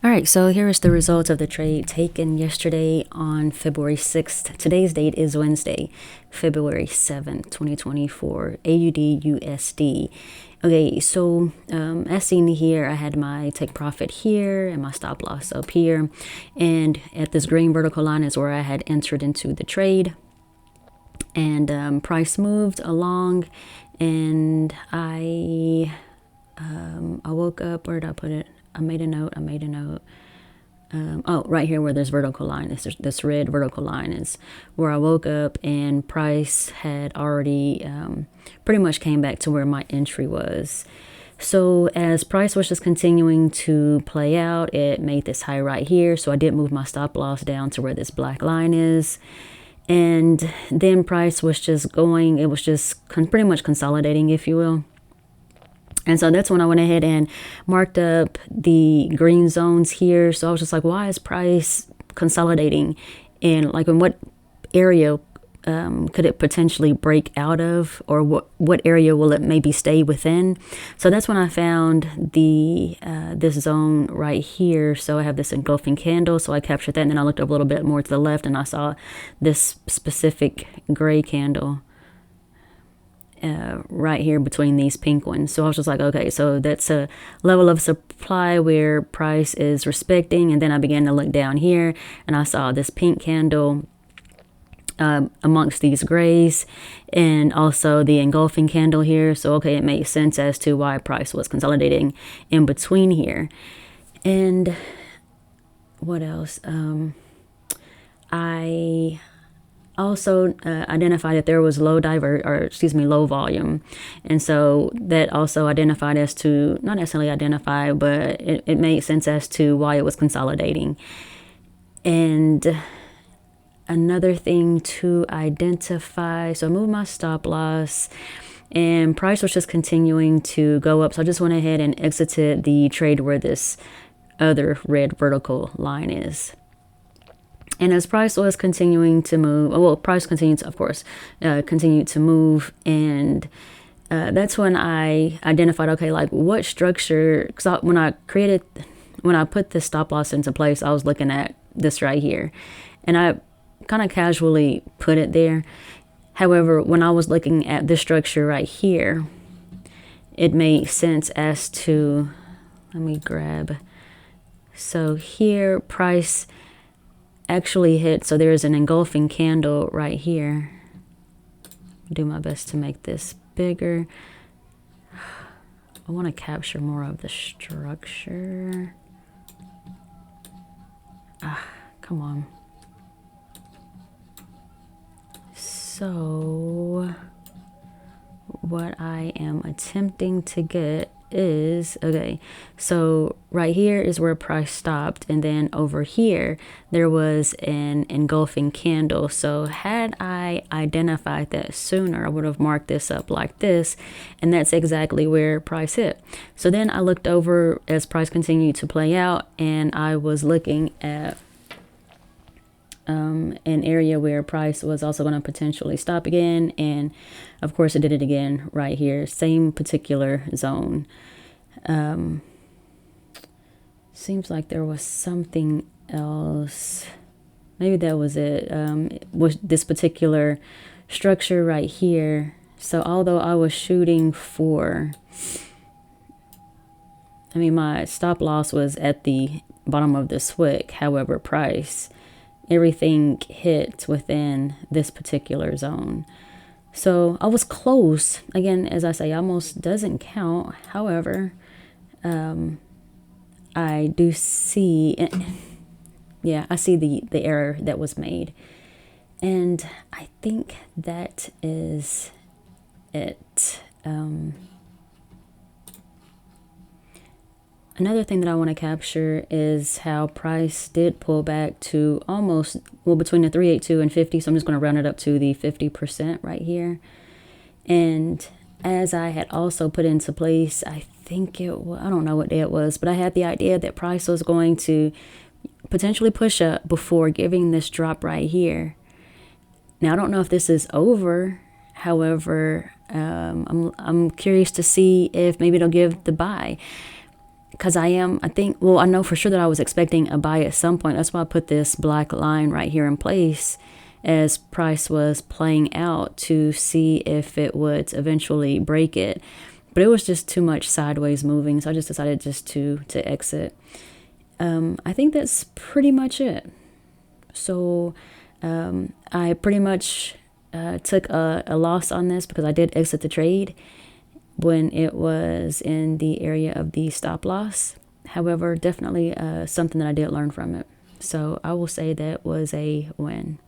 All right, so here is the results of the trade taken yesterday on February 6th. Today's date is Wednesday, February 7th, 2024, AUD USD. Okay, so as seen here, I had my take profit here and my stop loss up here. And at this green vertical line is where I had entered into the trade. And price moved along, and I woke up. Where did I put it? I made a note. Oh, right here where this vertical line is, this red vertical line is where I woke up, and price had already pretty much came back to where my entry was. So as price was just continuing to play out, it made this high right here. So I did move my stop loss down to where this black line is. And then price was just going, it was just pretty much consolidating, if you will. And so that's when I went ahead and marked up the green zones here. So I was just like, why is price consolidating? And like in what area could it potentially break out of, or what area will it maybe stay within? So that's when I found the this zone right here. So I have this engulfing candle, so I captured that, and then I looked up a little bit more to the left and I saw this specific gray candle right here between these pink ones. So I was just like, okay, so that's a level of supply where price is respecting. And then I began to look down here and I saw this pink candle amongst these grays, and also the engulfing candle here. So okay, it makes sense as to why price was consolidating in between here. And what else? I also identified that there was low volume, and so that also identified as to, not necessarily identify, but it made sense as to why it was consolidating. And another thing to identify, so I moved my stop loss, and price was just continuing to go up. So I just went ahead and exited the trade where this other red vertical line is. And as price was continuing to move, well, price continued to, of course, continued to move. And that's when I identified, okay, like what structure, because when I put this stop loss into place, I was looking at this right here. And I kind of casually put it there. However, when I was looking at this structure right here, it made sense as to, let me grab. So here, price actually hit, so there's an engulfing candle right here. Do my best to make this bigger. I want to capture more of the structure. Come on. So what I am attempting to get is, okay, so right here is where price stopped, and then over here there was an engulfing candle. So had I identified that sooner, I would have marked this up like this, and that's exactly where price hit. So then I looked over as price continued to play out, and I was looking at an area where price was also going to potentially stop again, and of course it did it again right here, same particular zone. Seems like there was something else, maybe that was it, was this particular structure right here. So although I was shooting for, my stop loss was at the bottom of this wick, however price, everything hit within this particular zone. So I was close. Again, as I say, almost doesn't count. However, I do see, yeah, I see the error that was made. And I think that is it. Another thing that I want to capture is how price did pull back to almost, well, between the 382 and 50. So I'm just going to round it up to the 50% right here. And as I had also put into place, I think it was, I don't know what day it was, but I had the idea that price was going to potentially push up before giving this drop right here. Now, I don't know if this is over. However, I'm curious to see if maybe it'll give the buy. because I know for sure that I was expecting a buy at some point. That's why I put this black line right here in place as price was playing out to see if it would eventually break it. But it was just too much sideways moving, so I just decided just to exit. I think that's pretty much it. So I pretty much took a loss on this because I did exit the trade when it was in the area of the stop loss. However, definitely something that I did learn from it. So I will say that was a win.